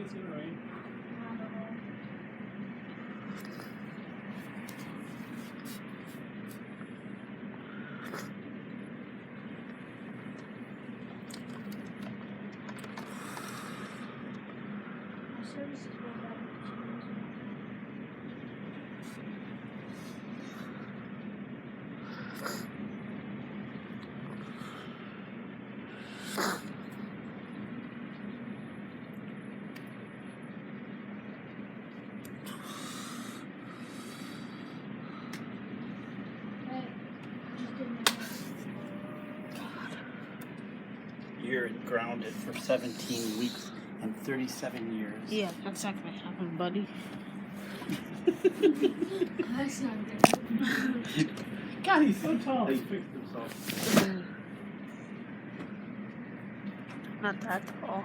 it's gonna rain? I don't know. My service is going bad for some reason. Hey, just did my hair. You're grounded for 17 weeks and 37 years. Yeah, that's not gonna happen, buddy. That's not good. God, he's so tall. He fixed himself. Not that tall.